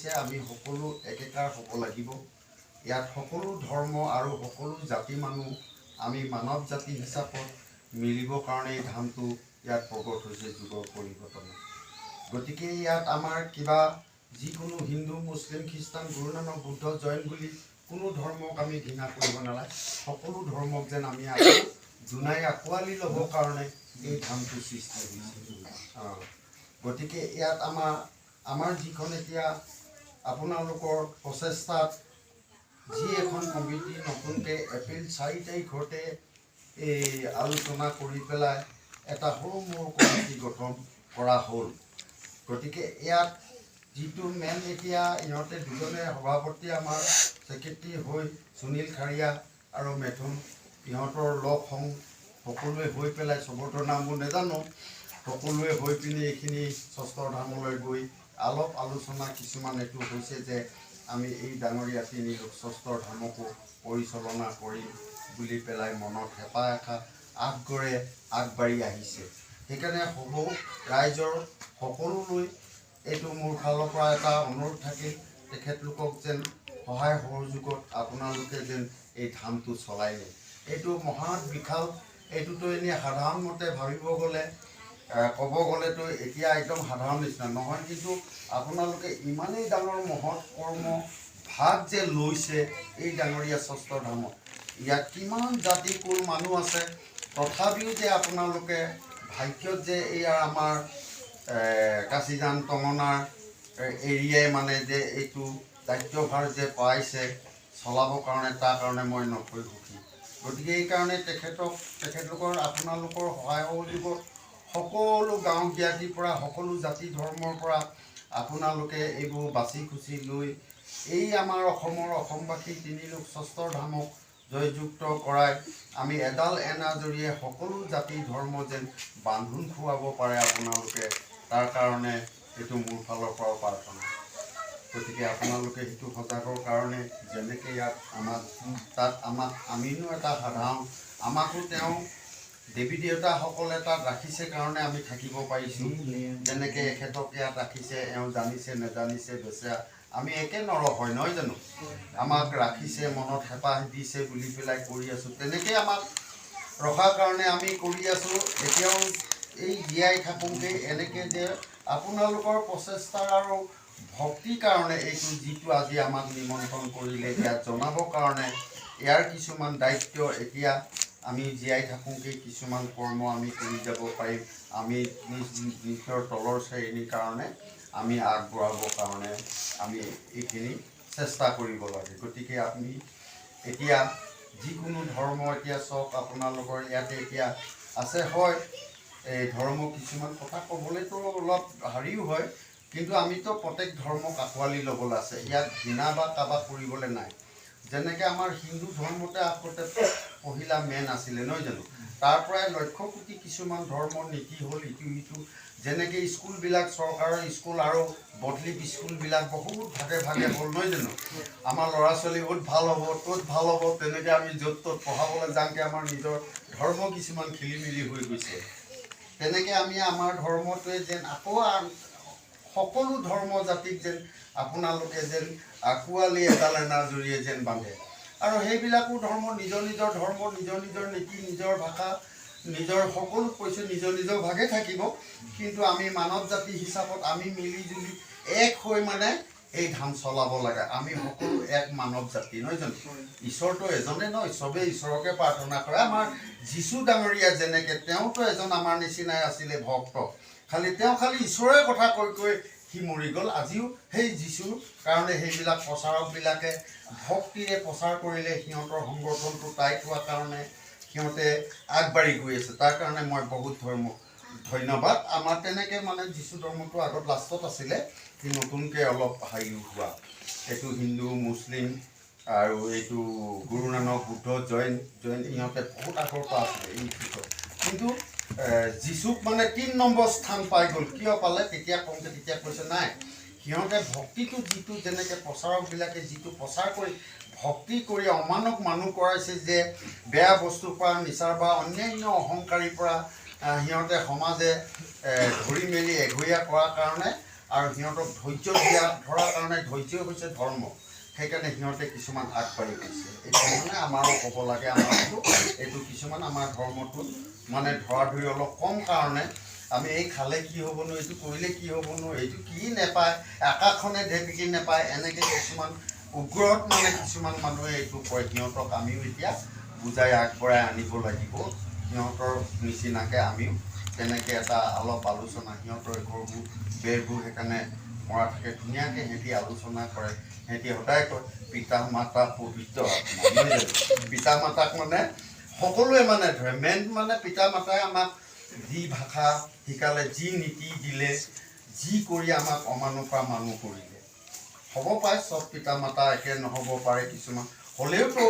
আহিছে আমি সকলো একেকাৰ হ'ব লাগিব। ইয়াত সকলো ধৰ্ম আৰু সকলো জাতি মানুহ আমি মানৱ জাতি হিচাপত মিলিবৰ কাৰণে এই ধামটো ইয়াত প্ৰকট হৈছে যুগৰ পৰিৱৰ্তনত। গতিকে ইয়াত আমাৰ কিবা যিকোনো হিন্দু মুছলিম খ্ৰীষ্টান গুৰু নানক বুদ্ধ জৈন বুলি কোনো ধৰ্মক আমি ঘৃণা কৰিব নালাগে। সকলো ধৰ্মক যেন আমি আকৌ জোনাই আঁকোৱালি ল'বৰ কাৰণে এই ধামটো সৃষ্টি হৈছে। গতিকে ইয়াত আমাৰ যিখন এতিয়া আপোনালোকৰ প্ৰচেষ্টাত যি এখন কমিটি নতুনকৈ এপ্ৰিল 4 তাৰিখতে এই আলোচনা কৰি পেলাই এটা সৰু মোৰ কমিটি গঠন কৰা হ'ল। গতিকে ইয়াত যিটো মেইন এতিয়া ইহঁতে দুজনে সভাপতি আমাৰ ছেক্ৰেটাৰী হৈ সুনীল খাৰিয়া আৰু মেথুন ইহঁতৰ লগ সং সকলোৱে হৈ পেলাই চবতৰ নামবোৰ নাজানো, সকলোৱে হৈ পিনি এইখিনি ষষ্ঠ ধামলৈ গৈ অলপ আলোচনা কিছুমান এইটো হৈছে যে আমি এই ডাঙৰীয়া তিনি ষষ্ঠ ধামকো পৰিচালনা কৰিম বুলি পেলাই মনত হেঁপাহ এষা আগৰে আগবাঢ়ি আহিছে। সেইকাৰণে ৰাইজৰ সকলোলৈ এইটো মোৰ ফালৰ পৰা এটা অনুৰোধ থাকিল, তেখেতলোকক যেন সহায় সহযোগত আপোনালোকে যেন এই ধামটো চলাই নিয়ে। এইটো মহৎ বিশাল, এইটোতো এনেই সাধাৰণ মতে ভাবিব গ'লে ক'ব গ'লেতো এতিয়া একদম সাধাৰণ নিচিনা নহয়, কিন্তু আপোনালোকে ইমানেই ডাঙৰ মহৎ কৰ্ম ভাগ যে লৈছে এই ডাঙৰীয়া ষষ্ঠ ধামত। ইয়াত কিমান জাতি কুল মানুহ আছে, তথাপিও যে আপোনালোকে ভাগ্যত যে এইয়া আমাৰ কাচিজান টঙনাৰ এৰিয়াই মানে যে এইটো দায়িত্বভাৰ যে পাইছে চলাবৰ কাৰণে, তাৰ কাৰণে মই নথৈ সুখী। গতিকে এইকাৰণে তেখেতলোকৰ আপোনালোকৰ সহায় সহযোগত সকলো গাঁও জ্ঞাতিৰ পৰা সকলো জাতি ধৰ্মৰ পৰা আপোনালোকে এইবোৰ বাছি খুচি লৈ এই আমাৰ অসমবাসী তিনি ষষ্ঠ ধামক জয়যুক্ত কৰাই আমি এডাল এনাজৰীয়ে সকলো জাতি ধৰ্ম যেন বান্ধোন খুৱাব পাৰে আপোনালোকে, তাৰ কাৰণে এইটো মোৰ ফালৰ পৰাও প্ৰাৰ্থনা। গতিকে আপোনালোকে সেইটো সজাগৰ কাৰণে যেনেকৈ ইয়াত আমিনো এটা সাধাৰণ, আমাকো তেওঁ দেৱী দেৱতাসকলে তাত ৰাখিছে কাৰণে আমি থাকিব পাৰিছোঁ। যেনেকৈ এখেতক ইয়াত ৰাখিছে, এওঁ জানিছে নেজানিছে বেচেৰা আমি একে নৰ হয় নহয় জানো, আমাক ৰাখিছে মনত হেঁপাহ দিছে বুলি পেলাই কৰি আছোঁ, তেনেকৈ আমাক ৰখাৰ কাৰণে আমি কৰি আছোঁ। এতিয়াও এই জীয়াই থাকোঁতে এনেকৈ যে আপোনালোকৰ প্ৰচেষ্টা আৰু ভক্তিৰ কাৰণে এইটো যিটো আজি আমাক নিমন্ত্ৰণ কৰিলে ইয়াত জনাবৰ কাৰণে ইয়াৰ কিছুমান দায়িত্ব এতিয়া আমি জীয়াই থাকোঁতে কিছুমান কৰ্ম আমি কৰি যাব পাৰিম। আমি নিজৰ তলৰ শ্ৰেণীৰ কাৰণে আমি আগবঢ়াবৰ কাৰণে আমি এইখিনি চেষ্টা কৰিব লাগে। গতিকে আমি এতিয়া যিকোনো ধৰ্ম এতিয়া চাওক আপোনালোকৰ ইয়াতে এতিয়া আছে, হয় এই ধৰ্ম কিছুমান কথা ক'বলৈতো অলপ হেৰিও হয়, কিন্তু আমিতো প্ৰত্যেক ধৰ্মক আঁকোৱালি ল'বলৈ আছে, ইয়াত ঘৃণা বা কাৰোবাক কৰিবলৈ নাই। যেনেকৈ আমাৰ হিন্দু ধৰ্মতে আগতে পহিলা মেন আছিলে নহয় জানো, তাৰ পৰাই লক্ষ কোটি কিছুমান ধৰ্মৰ নীতি হ'ল ইটো যেনেকৈ স্কুলবিলাক চৰকাৰৰ স্কুল আৰু বদলি স্কুলবিলাক বহুত ভাগে ভাগে হ'ল নহয় জানো, আমাৰ ল'ৰা ছোৱালী বহুত ভাল হ'ব ত'ত ভাল হ'ব, তেনেকৈ আমি য'ত ত'ত পঢ়াবলৈ যাওঁতে আমাৰ নিজৰ ধৰ্ম কিছুমান খেলি মেলি হৈ গৈছে। তেনেকৈ আমি আমাৰ ধৰ্মটোৱে যেন আকৌ সকলো ধৰ্ম জাতিক যেন আপোনালোকে যেন আঁকোৱালি এডাল এনাজৰীয়ে যেন বান্ধে, আৰু সেইবিলাকো ধৰ্ম নিজৰ নিজৰ ধৰ্ম, নিজৰ নিজৰ নীতি, নিজৰ ভাষা, নিজৰ সকলো কৈছোঁ নিজৰ নিজৰ ভাগে থাকিব, কিন্তু আমি মানৱ জাতি হিচাপত আমি মিলি জুলি এক হৈ মানে এই ধাম চলাব লাগে। আমি সকলো এক মানৱ জাতি নহয় জানো, ঈশ্বৰটো এজনে নহয়, চবেই ঈশ্বৰকে প্ৰাৰ্থনা কৰে। আমাৰ যীশু ডাঙৰীয়া যেনেকৈ তেওঁতো এজন আমাৰ নিচিনাই আছিলে ভক্ত, তেওঁ খালি ঈশ্বৰে কথা কৈ কৈ সি মৰি গ'ল। আজিও সেই যীশুৰ কাৰণে সেইবিলাক প্ৰচাৰকবিলাকে ভক্তিৰে প্ৰচাৰ কৰিলে, সিহঁতৰ সংগঠনটো টাইট হোৱাৰ কাৰণে সিহঁতে আগবাঢ়ি গৈ আছে, তাৰ কাৰণে মই বহুত ধন্যবাদ। আমাৰ তেনেকৈ মানে যীশু ধৰ্মটো আগত লাষ্টত আছিলে, সি নতুনকৈ অলপ হেৰি হোৱা, এইটো হিন্দু মুছলিম আৰু এইটো গুৰু নানক বুদ্ধ জৈন ইহঁতে বহুত আগৰ পৰা আছিলে এই ক্ষেত্ৰত, কিন্তু যীশুক মানে ৩ নম্বৰ স্থান পাই গ'ল। কিয় পালে তেতিয়া কওঁতে তেতিয়া কৈছে নাই, সিহঁতে ভক্তিটো যিটো যেনেকৈ প্ৰচাৰকবিলাকে যিটো প্ৰচাৰ কৰি ভক্তি কৰি অমানক মানুহ কৰাইছে, যে বেয়া বস্তুৰ পৰা নিচাৰ বা অন্যান্য অহংকাৰীৰ পৰা সিহঁতে সমাজে ধৰি মেলি এঘৰীয়া কৰাৰ কাৰণে আৰু সিহঁতক ধৈৰ্য দিয়া ধৰাৰ কাৰণে ধৈৰ্য হৈছে ধৰ্ম সেইকাৰণে সিহঁতে কিছুমান আগবাঢ়ি গৈছে এইটো মানে আমাৰো ক'ব লাগে আমাৰতো এইটো কিছুমান আমাৰ ধৰ্মটো মানে ধৰা ধৰি অলপ কম কাৰণে আমি এই খালে কি হ'বনো এইটো কৰিলে কি হ'বনো এইটো কি নেপায় আকাশখনে ঢেপিকি নেপায় এনেকৈ কিছুমান উগ্ৰত মানে কিছুমান মানুহে এইটো কয় সিহঁতক আমিও এতিয়া বুজাই আগবঢ়াই আনিব লাগিব সিহঁতৰ নিচিনাকৈ আমিও তেনেকৈ এটা অলপ আলোচনা সিহঁতৰ ঘৰবোৰ বেৰবোৰ সেইকাৰণে মৰা থাকে ধুনীয়াকৈ সিহঁতি আলোচনা কৰে সিহঁতি সদায় কয় পিতা মাতা পবিত্ৰ আত্মা নহয় জানো পিতা মাতাক মানে সকলোৱে মানে ধৰে মেইন মানে পিতা মাতাই আমাক যি ভাষা শিকালে যি নীতি দিলে যি কৰি আমাক অমানুহ পৰা মানুহ কৰিলে হ'ব পাৰে চব পিতা মাতা একে নহ'ব পাৰে কিছুমান হ'লেওতো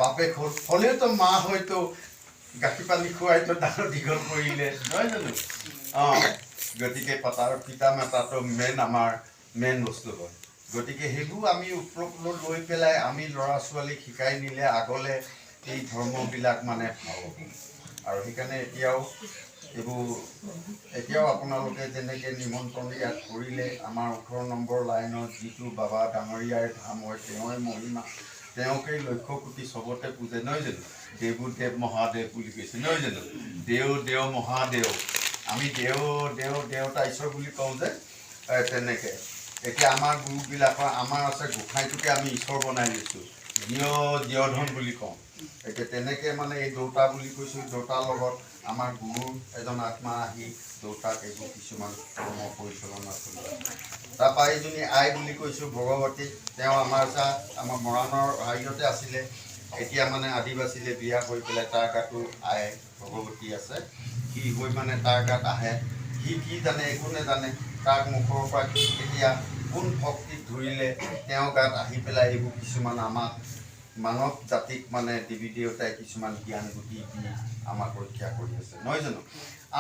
বাপেক হ'ল হ'লেওতো মা হয়তো গাখীৰ পানী খুৱাইতো ডাঙৰ দীঘল কৰিলে নহয় জানো অঁ গতিকে পিতা মাতাটো আমাৰ মেইন বস্তু হয় গতিকে সেইবোৰ আমি ওপৰত লৈ পেলাই আমি ল'ৰা ছোৱালীক শিকাই নিলে আগলৈ এই ধৰ্মবিলাক মানে ভাল হ'ব আৰু সেইকাৰণে এতিয়াও আপোনালোকে যেনেকৈ নিমন্ত্ৰণ ইয়াত কৰিলে আমাৰ 18 নম্বৰ লাইনত যিটো বাবা ডাঙৰীয়াৰ ধাম হয় তেওঁৱে মহিমা তেওঁকেই লক্ষ্য কোটি চবতে পূজে নহয় জানো দেৱদেৱ মহাদেৱ বুলি কৈছে নহয় জানো দেও মহাদেৱ আমি দেৱতা ঈশ্বৰ বুলি কওঁ যে তেনেকৈ এতিয়া আমাৰ গুৰুবিলাকৰ আমাৰ আছে গোসাঁইটোকে আমি ঈশ্বৰ বনাই লৈছোঁ জীয়ধন বুলি কওঁ এতিয়া তেনেকৈ মানে এই দেউতা বুলি কৈছোঁ দেউতাৰ লগত আমাৰ গুৰুৰ এজন আত্মা আহি দেউতাক এইবোৰ কিছুমান কৰ্ম পৰিচালনা কৰি তাৰপৰা এইজনী আই বুলি কৈছোঁ ভগৱতী তেওঁ আমাৰ মৰাণৰ হেৰিয়তে আছিলে এতিয়া মানে আদিবাসীলে বিয়া কৰি পেলাই তাৰ গাতো আই ভগৱতী আছে সি হৈ মানে তাৰ গাত আহে সি কি জানে একো নাজানে তাক মুখৰ পৰা এতিয়া কোন ভক্তিত ধৰিলে তেওঁ গাত আহি পেলাই এইবোৰ কিছুমান আমাক মানৱ জাতিক মানে দেৱী দেৱতাই কিছুমান জ্ঞান বুদ্ধি দি আমাক ৰক্ষা কৰি আছে নহয় জানো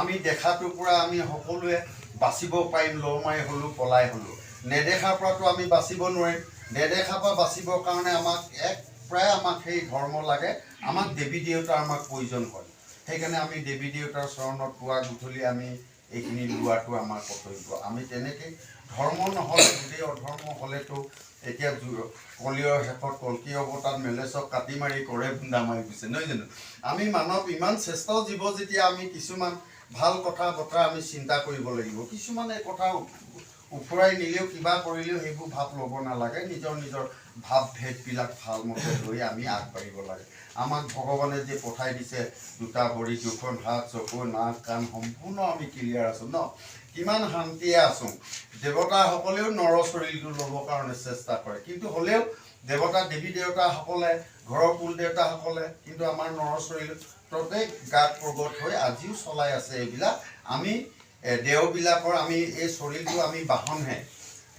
আমি দেখাটোৰ পৰা আমি সকলোৱে বাচিব পাৰিম লৰ মাৰি হ'লোঁ পলাই হ'লোঁ নেদেখাৰ পৰাতো আমি বাচিব নোৱাৰিম নেদেখাৰ পৰা বাচিবৰ কাৰণে আমাক প্ৰায় আমাক সেই ধৰ্ম লাগে আমাক দেৱী দেৱতাৰ আমাক প্ৰয়োজন হয় সেইকাৰণে আমি দেৱী দেৱতাৰ চৰণত পুৱা গধূলি আমি এইখিনি লোৱাটো আমাৰ কৰ্তব্য আমি তেনেকৈ ধৰ্ম নহ'লে গোটেই অধৰ্ম হ'লেতো এতিয়া কলিয়ৰ শেষত কল্কি অৱতাৰত মেলেচক কাটি মাৰি কৰে বুন্দা মাৰি গৈছে নহয় জানো আমি মানৱ ইমান শ্ৰেষ্ঠ জীৱ যেতিয়া আমি কিছুমান ভাল কথা বতৰা আমি চিন্তা কৰিব লাগিব কিছুমান এই কথা উফৰাই নিলেও কিবা কৰিলেও সেইবোৰ ভাৱ ল'ব নালাগে নিজৰ ভাৱভেদবিলাক ভালমতে লৈ আমি আগবাঢ়িব লাগে আমাক ভগৱানে যে পঠাই দিছে দুটা ভৰি দুখন হাত চকু নাক কাণ সম্পূৰ্ণ আমি ক্লিয়াৰ আছোঁ ন কিমান শান্তিয়ে আছোঁ দেৱতাসকলেও নৰ শৰীৰটো ল'বৰ কাৰণে চেষ্টা কৰে কিন্তু হ'লেও দেৱী দেৱতাসকলে ঘৰৰ কুল দেৱতাসকলে কিন্তু আমাৰ নৰ শৰীৰতে গাত প্ৰগট হৈ আজিও চলাই আছে এইবিলাক আমি দেওবিলাকৰ আমি এই শৰীৰটো আমি বাহনহে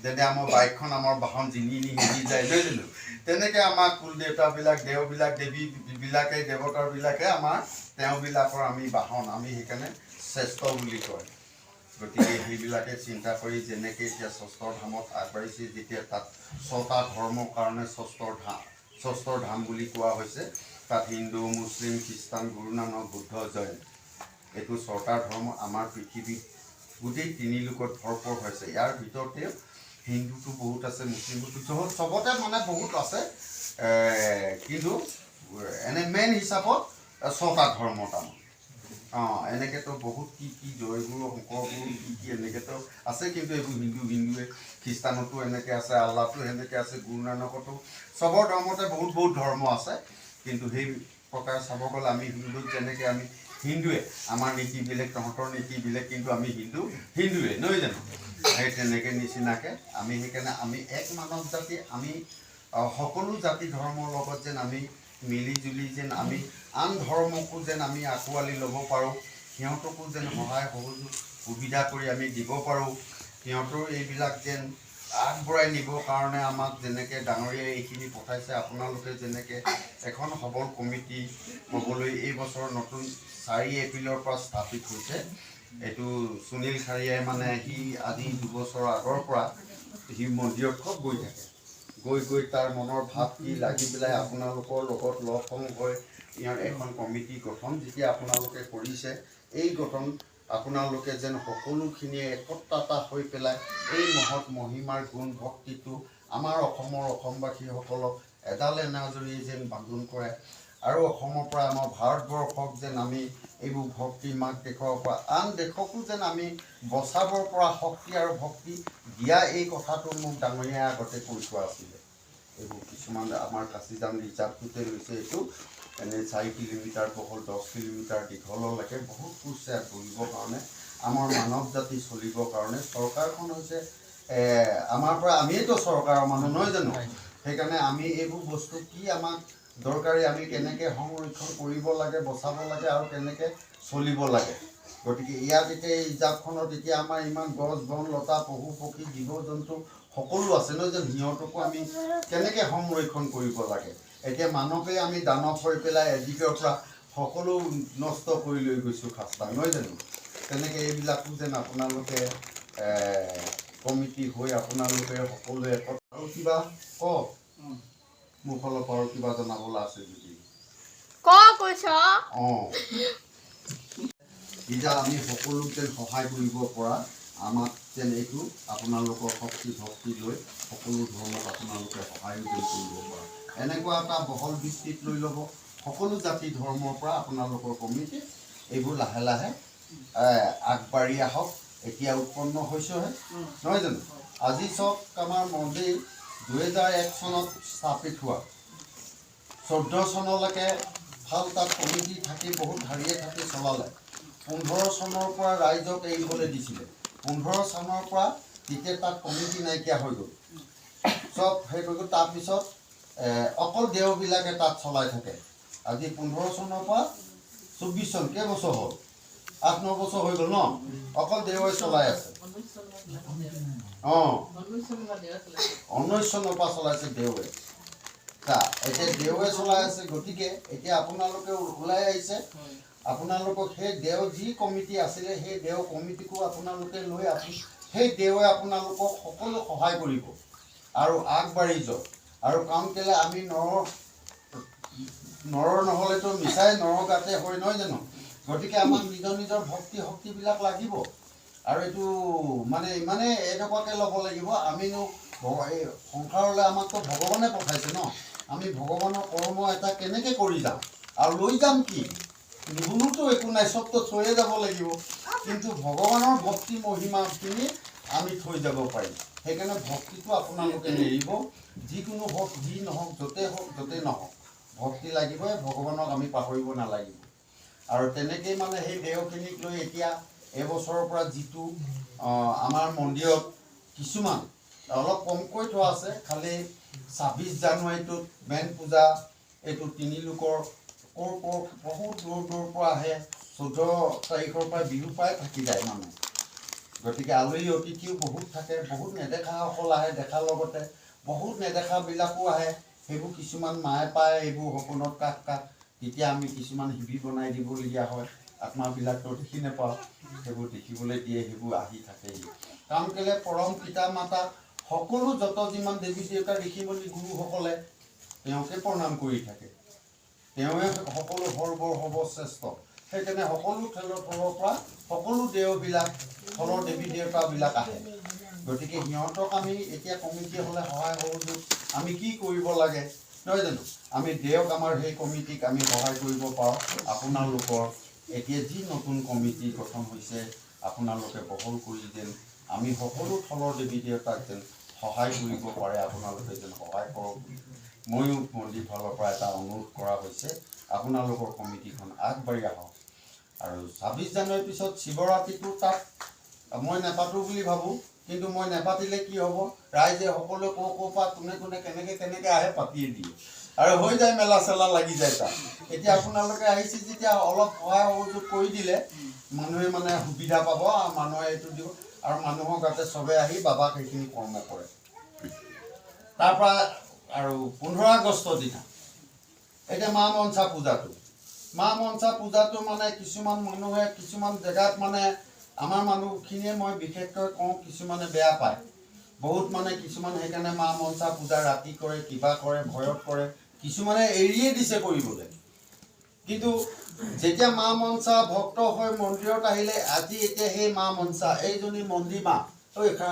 যেনে আমাৰ বাইকখন আমাৰ বাহন জিনি নিহি যায় নহয় জানো তেনেকৈ আমাৰ কুল দেৱতাবিলাক দেওবিলাক দেৱীবিলাকে দেৱতাবিলাকে আমাৰ তেওঁবিলাকৰ আমি বাহন আমি সেইকাৰণে শ্ৰেষ্ঠ বুলি কয় গতিকে সেইবিলাকে চিন্তা কৰি যেনেকৈ এতিয়া ষষ্ঠৰ ধামত আগবাঢ়িছে যেতিয়া তাত 6টা ধৰ্মৰ কাৰণে ষষ্ঠৰ ধাম বুলি কোৱা হৈছে তাত হিন্দু মুছলিম খ্ৰীষ্টান গুৰু নানক বুদ্ধ জৈন এইটো 6টা ধৰ্ম আমাৰ পৃথিৱীত গোটেই 3 লোকত ভৰপূৰ হৈছে ইয়াৰ ভিতৰতে হিন্দুটো বহুত আছে মুছলিমটো চবতে মানে বহুত আছে কিন্তু এনে মেইন হিচাপত 6টা ধৰ্ম তাৰমানে এনেকৈতো বহুত কি জয়গুৰু শংকৰগুৰু কি এনেকৈতো আছে কিন্তু এইবোৰ হিন্দুৱে খ্ৰীষ্টানতো এনেকৈ আছে আল্লাহটো সেনেকৈ আছে গুৰু নানকতো চবৰ ধৰ্মতে বহুত ধৰ্ম আছে কিন্তু সেই প্ৰকাৰে চাব গ'লে আমি হিন্দুত যেনেকৈ আমি হিন্দুৱে আমাৰ নীতি বেলেগ তহঁতৰ নীতি বেলেগ কিন্তু আমি হিন্দুৱে নহয় জানো সেই তেনেকৈ নিচিনাকৈ আমি সেইকাৰণে আমি এক মানৱ জাতি আমি সকলো জাতি ধৰ্মৰ লগত যেন আমি মিলি জুলি যেন আমি আন ধৰ্মকো যেন আমি আঁকোৱালি ল'ব পাৰোঁ সিহঁতকো যেন সহায় সহযোগ সুবিধা কৰি আমি দিব পাৰোঁ সিহঁতৰ এইবিলাক যেন আগবঢ়াই নিবৰ কাৰণে আমাক যেনেকৈ ডাঙৰীয়াই এইখিনি পঠাইছে আপোনালোকে যেনেকৈ এখন সবল কমিটি ক'বলৈ এই বছৰ নতুন 4 এপ্ৰিলৰ পৰা স্থাপিত হৈছে এইটো সুনীল খাৰিয়াই মানে সি আজি 2 বছৰৰ আগৰ পৰা সি মন্দিৰত খুব গৈ থাকে গৈ তাৰ মনৰ ভাৱ কি লাগি পেলাই আপোনালোকৰ লগত লগ সংগ হৈ ইয়াৰ এখন কমিটি গঠন যেতিয়া আপোনালোকে কৰিছে এই গঠন আপোনালোকে যেন সকলোখিনিয়ে একত্ৰতা হৈ পেলাই এই মহৎ মহিমাৰ গুণ ভক্তিটো আমাৰ অসমবাসীসকলক এডাল এনাজৰি যেন বান্ধোন কৰে আৰু অসমৰ পৰা আমাৰ ভাৰতবৰ্ষক যেন আমি এইবোৰ ভক্তি মাক দেখুৱাব পৰা আন দেশকো যেন আমি বচাবৰ পৰা শক্তি আৰু ভক্তি দিয়া এই কথাটো মোক ডাঙৰীয়াই আগতে কৈ থোৱা আছিলে। এইবোৰ কিছুমান আমাৰ কাচিজান ৰিজাৰ্ভটোতে লৈছে এইটো এনেই 4 কিলোমিটাৰ বহল 10 কিলোমিটাৰ দীঘললৈকে বহুত কৈছে ঘূৰিবৰ কাৰণে আমাৰ মানৱ জাতি চলিবৰ কাৰণে চৰকাৰখন হৈছে আমাৰ পৰা আমিয়েতো চৰকাৰৰ মানুহ নহয় জানো সেইকাৰণে আমি এইবোৰ বস্তু কি আমাক দৰকাৰী আমি কেনেকৈ সংৰক্ষণ কৰিব লাগে বচাব লাগে আৰু কেনেকৈ চলিব লাগে গতিকে ইয়াত এতিয়া এই ৰিজাৰ্ভখনত এতিয়া আমাৰ ইমান গছ বন লতা পশু পক্ষী জীৱ জন্তু সকলো আছে নহয় জানো সিহঁতকো আমি কেনেকৈ সংৰক্ষণ কৰিব লাগে এতিয়া মানৱে আমি দানৱ হৈ পেলাই এদিকৰ পৰা সকলো নষ্ট কৰি লৈ গৈছোঁ খাস্তা নহয় জানো তেনেকৈ এইবিলাকো যেন আপোনালোকে কমিটি হৈ আপোনালোকে সকলোৱে আৰু কিবা কওক মোৰ ফালৰ পৰা কিবা জনাবলৈ আছে যদি এতিয়া আমি সকলোক যেন সহায় কৰিব পৰা আমাক যেন এইটো আপোনালোকৰ শক্তি ভক্তি লৈ সকলো ধৰণত আপোনালোকে সহায় কৰিব পৰা এনেকুৱা এটা বহল ভিত্তিত লৈ ল'ব সকলো জাতি ধৰ্মৰ পৰা আপোনালোকৰ কমিটি এইবোৰ লাহে লাহে আগবাঢ়ি আহক এতিয়া উৎপন্ন হৈছেহে নহয় জানো আজি চাওক আমাৰ মন্দিৰ 2001 চনত স্থাপিত হোৱা 14 চনলৈকে ভাল তাত কমিটি থাকি বহুত হাৰিয়ে থাকি চলালে 15 চনৰ পৰা ৰাইজক এৰিবলৈ দিছিলে 15 চনৰ পৰা তেতিয়া তাত কমিটি নাইকিয়া হৈ গ'ল চব সেই হৈ গ'ল তাৰপিছত অকল দেওবিলাকে তাত চলাই থাকে আজি 15 চনৰ পৰা 24 চন কেইবছৰ হ'ল 8-9 বছৰ হৈ গ'ল ন অকল দেওৱে চলাই আছে 19 চনৰ পৰা চলাইছে দেওৱে এতিয়া দেওৱে চলাই আছে গতিকে এতিয়া আপোনালোকে ওলাই আহিছে আপোনালোকক সেই দেও যি কমিটি আছিলে সেই দেও কমিটিকো আপোনালোকে লৈ সেই দেওৱে আপোনালোকক সকলো সহায় কৰিব আৰু আগবাঢ়ি যাওক আৰু কাৰণ কেলে আমি নৰ নহ'লেতো মিছাই নৰ গাতে হয় নহয় জানো গতিকে আমাক নিজৰ নিজৰ ভক্তি শক্তিবিলাক লাগিব আৰু এইটো মানে ইমানে এনেকুৱাকৈ ল'ব লাগিব আমিনো এই সংসাৰলৈ আমাকতো ভগৱানে পঠাইছে ন আমি ভগৱানৰ কৰ্ম এটা কেনেকৈ কৰি যাম আৰু লৈ যাম কি নিগুণোতো একো নাই চবতো থৈয়ে যাব লাগিব কিন্তু ভগৱানৰ ভক্তি মহিমাখিনি আমি থৈ যাব পাৰিম সেইকাৰণে ভক্তিটো আপোনালোকে নেৰিব যিকোনো হওক যি নহওক য'তেই নহওক ভক্তি লাগিবই ভগৱানক আমি পাহৰিব নালাগিব আৰু তেনেকেই মানে সেই দেওখিনিক লৈ এতিয়া এবছৰৰ পৰা যিটো আমাৰ মন্দিৰত কিছুমান অলপ কমকৈ থোৱা আছে খালি 26 জানুৱাৰীটোত মেইন পূজা এইটো তিনিলোকৰ বহুত দূৰ পৰা আহে 14 তাৰিখৰ পৰা বিহু পাই থাকি যায় মানুহ গতিকে আলহী অতিথিও বহুত থাকে বহুত নেদেখাসকল আহে দেখাৰ লগতে বহুত নেদেখাবিলাকো আহে সেইবোৰ কিছুমান মায়ে পায় এইবোৰ সপোনত কাক তেতিয়া আমি কিছুমান শিবিৰ বনাই দিবলগীয়া হয় আত্মাবিলাকতো দেখি নাপাওঁ সেইবোৰ দেখিবলৈ দিয়ে সেইবোৰ আহি থাকেহি কাৰণ কেলে পৰম পিতা মাতা সকলো যত যিমান দেৱী দেৱতা ঋষি মুনি গুৰুসকলে তেওঁকে প্ৰণাম কৰি থাকে তেওঁৱে সকলো সৰ্বৰ সৰ্বশ্ৰেষ্ঠ সেইকাৰণে সকলো খেলৰ ফালৰ পৰা সকলো দেওবিলাক ফলৰ দেৱী দেৱতাবিলাক আহে গতিকে সিহঁতক আমি এতিয়া কমিটি হ'লে সহায় সহযোগ আমি কি কৰিব লাগে নহয় জানো আমি দেওক আমাৰ সেই কমিটিক আমি সহায় কৰিব পাৰোঁ আপোনালোকৰ এতিয়া যি নতুন কমিটি গঠন হৈছে আপোনালোকে বহল কৰি যেন আমি সকলো থলৰ দেৱী দেৱতাক যেন সহায় কৰিব পাৰে আপোনালোকে যেন সহায় কৰক ময়ো মন্দিৰ ফালৰ পৰা এটা অনুৰোধ কৰা হৈছে আপোনালোকৰ কমিটিখন আগবাঢ়ি আহক আৰু 26 জানুৱাৰীৰ পিছত শিৱৰাত্ৰিটো তাত মই নেপাতোঁ বুলি ভাবোঁ কিন্তু মই নেপাতিলে কি হ'ব ৰাইজে সকলোৱে ক'ৰ পৰা কোনে কেনেকৈ আহে পাতিয়ে দিয়ে আৰু হৈ যায় মেলা চেলা লাগি যায় তাত এতিয়া আপোনালোকে আহিছে যেতিয়া অলপ সহায় সহযোগ কৰি দিলে মানুহে মানে সুবিধা পাব আৰু মানুহে এইটো দিব আৰু মানুহৰ গাতে চবে আহি বাবাক সেইখিনি কৰ্ম কৰে তাৰপৰা আৰু 15 আগষ্টৰ দিনা এতিয়া মা মনসা পূজাটো মানে কিছুমান মানুহে কিছুমান জেগাত মানে আমাৰ মানুহখিনিয়ে মই বিশেষকৈ কওঁ কিছুমানে বেয়া পায় বহুত মানে কিছুমান সেইকাৰণে মা মনসা পূজা ৰাতি কৰে কিবা কৰে ভয়ত কৰে কিছুমানে এৰিয়ে দিছে কৰিবলৈ কিন্তু যেতিয়া মা মনসা ভক্ত হৈ মন্দিৰত আহিলে আজি এতিয়া সেই মা মনসা এইজনী মন্দিমা ঐ খা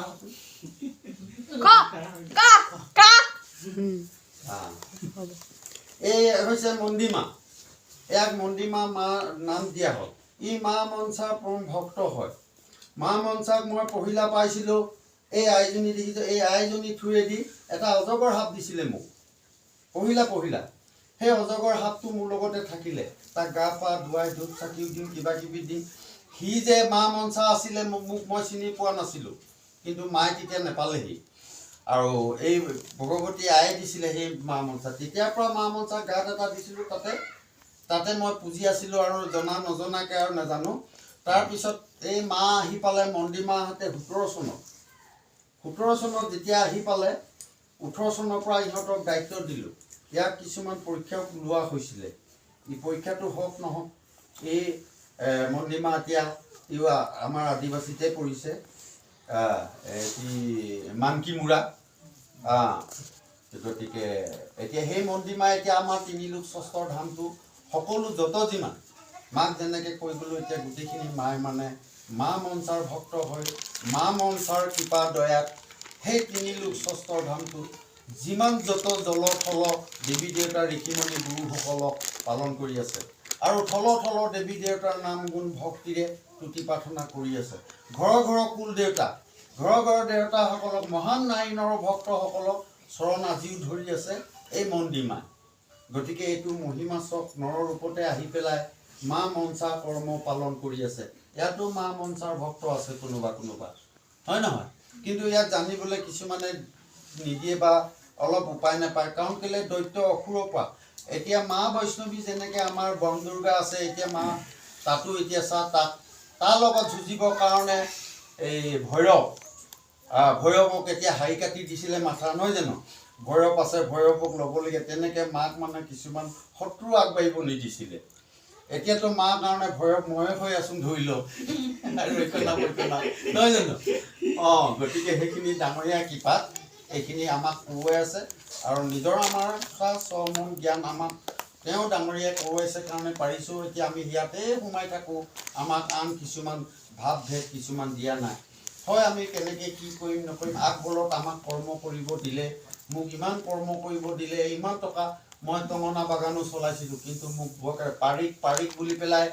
এই হৈছে মন্দিমা ইয়াক মন্দিমা মা নাম দিয়া হ'ল ই মা মনসাৰ পৰম ভক্ত হয় মা মনসাক মই পহিলা পাইছিলোঁ এই আইজনী দেখিছোঁ এই আইজনী থুৰেদি এটা অজগৰ সাপ দিছিলে মোক পহিলা সেই অজগৰ সাপটো মোৰ লগতে থাকিলে তাক গা পা ধুৱাই ধূপ চাকিও দিওঁ কিবা কিবি দিম সি যে মা মনসা আছিলে মোক মই চিনি পোৱা নাছিলোঁ কিন্তু মায়ে তেতিয়া নেপালেহি আৰু এই ভগৱতী আই দিছিলে সেই মা মনসা তেতিয়াৰ পৰা মা মনসাক গাত এটা দিছিলোঁ তাতে মই পুজি আছিলোঁ আৰু জনা নজনাকৈ আৰু নাজানো তাৰপিছত এই মা আহি পালে মন্দিমাহঁতে 17 চনত যেতিয়া আহি পালে 18 চনৰ পৰা ইহঁতক দায়িত্ব দিলোঁ ইয়াক কিছুমান পৰীক্ষা লোৱা হৈছিলে এই পৰীক্ষাটো হওক নহওক এই মন্দিমা এতিয়া আমাৰ আদিবাসীতে পৰিছে মানকিমুৰা গতিকে এতিয়া সেই মন্দিমা এতিয়া আমাৰ 3 লোক ষষ্ঠৰ ধামটো সকলো যত যিমান মাক যেনেকৈ কৈ গ'লোঁ এতিয়া গোটেইখিনি মায়ে মানে মা মনসাৰ ভক্ত হৈ মা মনসাৰ কৃপা দয়াত সেই 3 লোক ষষ্ঠৰ ধামটো যিমান যত জল থল দেৱী দেৱতাৰ ঋষিমণি গুৰুসকলক পালন কৰি আছে আৰু থল দেৱী দেৱতাৰ নাম গুণ ভক্তিৰে তুতি প্ৰাৰ্থনা কৰি আছে ঘৰৰ কুল দেৱতা ঘৰৰ দেৱতাসকলক মহান নাৰী নৰ ভক্তসকলক চৰণ আজিও ধৰি আছে এই মন্দিমাই গতিকে এইটো মহিমাচক নৰ ৰূপতে আহি পেলাই মা মনসা কৰ্ম পালন কৰি আছে ইয়াতো মা মনসাৰ ভক্ত আছে কোনোবা হয় নহয় কিন্তু ইয়াক জানিবলৈ কিছুমানে নিদিয়ে বা অলপ উপায় নাপায় কাৰণ কেলে দৈত্য অসুৰৰ পৰা এতিয়া মা বৈষ্ণৱী যেনেকৈ আমাৰ বন দুৰ্গা আছে এতিয়া মা তাতো এতিয়া তাৰ লগত যুঁজিবৰ কাৰণে এই ভৈৰৱক এতিয়া হাৰি কাটি দিছিলে মাথা নহয় জানো ভৈৰৱ আছে ভৈৰৱক ল'বলগীয়া তেনেকৈ মাক মানে কিছুমান শত্ৰু আগবাঢ়িব নিদিছিলে এতিয়াতো মাৰ কাৰণে ভৈৰৱ ময়ে হৈ আছোঁ ধৰি লওক আৰু নহয় জানো গতিকে সেইখিনি ডাঙৰীয়া কৃপাত এইখিনি আমাক কৰোৱাই আছে আৰু নিজৰ আমাৰ স্বমন জ্ঞান আমাক তেওঁ ডাঙৰীয়াই কৰোৱাইছে কাৰণে পাৰিছোঁ এতিয়া আমি ইয়াতে সোমাই থাকোঁ আমাক আন কিছুমান ভাৱভেদ কিছুমান দিয়া নাই হয় আমি কেনেকৈ কি কৰিম নকৰিম আগবলত আমাক কৰ্ম কৰিব দিলে মোক ইমান কৰ্ম কৰিব দিলে ইমান টকা মই টঙনা বাগানো চলাইছিলোঁ কিন্তু মোক পাৰিক বুলি পেলাই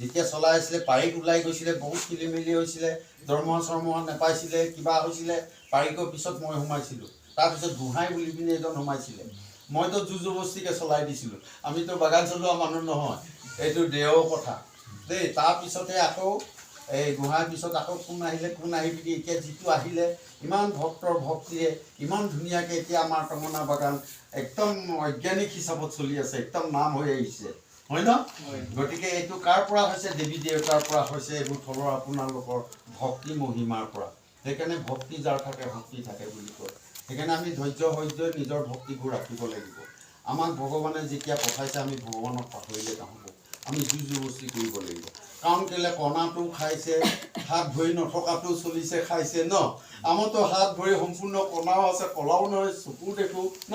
যেতিয়া চলাই আছিলে পাৰিক ওলাই গৈছিলে বহুত খেলি মেলি হৈছিলে দৰমহা নেপাইছিলে কিবা হৈছিলে পাৰিকৰ পিছত মই সোমাইছিলোঁ তাৰপিছত গোহাঁই বুলি পিনে এজন সোমাইছিলে মইতো জোৰজবস্তিকৈ চলাই দিছিলোঁ আমিতো বাগান চলোৱা মানুহ নহয় এইটো দেওৰ কথা দেই তাৰপিছতে আকৌ এই গোহাঁইৰ পিছত আকৌ কোন আহি পিনি এতিয়া যিটো আহিলে ইমান ভক্তৰ ভক্তিৰে ইমান ধুনীয়াকৈ এতিয়া আমাৰ টঙনা বাগান একদম বৈজ্ঞানিক হিচাপত চলি আছে একদম নাম হৈ আহিছে হয় ন গতিকে এইটো কাৰ পৰা হৈছে দেৱী দেৱতাৰ পৰা হৈছে এইবোৰ থলৰ আপোনালোকৰ ভক্তি মহিমাৰ পৰা সেইকাৰণে ভক্তি যাৰ থাকে ভক্তি থাকে বুলি কয় সেইকাৰণে আমি ধৈৰ্য নিজৰ ভক্তিবোৰ ৰাখিব লাগিব আমাক ভগৱানে যেতিয়া পঠাইছে আমি ভগৱানক পাহৰিলে নহ'ব আমি জোৰজবস্তি কৰিব লাগিব কাৰণ কেলে কণাটো খাইছে হাত ভৰি নথকাটো চলিছে খাইছে ন আমাৰতো হাত ভৰি সম্পূৰ্ণ কণাও আছে কলাও নহয় চকু দেখোঁ ন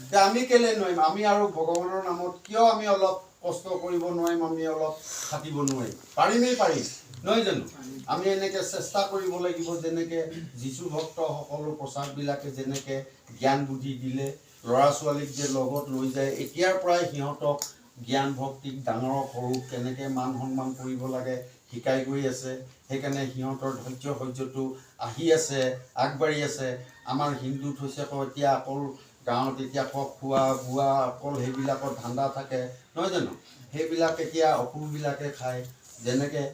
এতিয়া আমি কেলে নোৱাৰিম আমি আৰু ভগৱানৰ নামত কিয় আমি অলপ কষ্ট কৰিব নোৱাৰিম আমি অলপ খাটিব নোৱাৰিম পাৰিম নহয় জানো আমি এনেকৈ চেষ্টা কৰিব লাগিব যেনেকৈ যীশু ভক্তসকলৰ প্ৰচাৰবিলাকে যেনেকৈ জ্ঞান বুদ্ধি দিলে ল'ৰা ছোৱালীক যে লগত লৈ যায় এতিয়াৰ পৰাই সিহঁতক জ্ঞান ভক্তিক ডাঙৰক সৰুক কেনেকৈ মান সন্মান কৰিব লাগে শিকাই গৈ আছে সেইকাৰণে সিহঁতৰ ধৈৰ্যটো আহি আছে আগবাঢ়ি আছে আমাৰ হিন্দুত হৈছে আকৌ এতিয়া অকল গাঁৱত এতিয়া খোৱা বোৱা অকল সেইবিলাকৰ ধান্দা থাকে নহয় জানো সেইবিলাক এতিয়া অসুৰবিলাকে খায় যেনেকৈ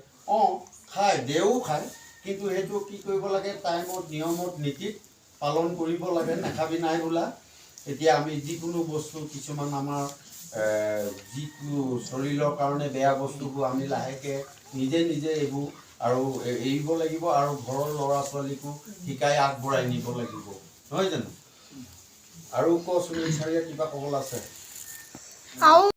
খায় দেও খায় কিন্তু সেইটো কি কৰিব লাগে টাইমত নিয়মত নীতিত পালন কৰিব লাগে নাখাবি নাই বোলা এতিয়া আমি যিকোনো বস্তু কিছুমান আমাৰ যিটো শৰীৰৰ কাৰণে বেয়া বস্তুবোৰ আমি লাহেকৈ নিজে এইবোৰ আৰু এৰিব লাগিব আৰু ঘৰৰ ল'ৰা ছোৱালীকো শিকাই আগবঢ়াই নিব লাগিব নহয় জানো আৰু সুনীল ছাৰীয়ে কিবা ক'বলৈ আছে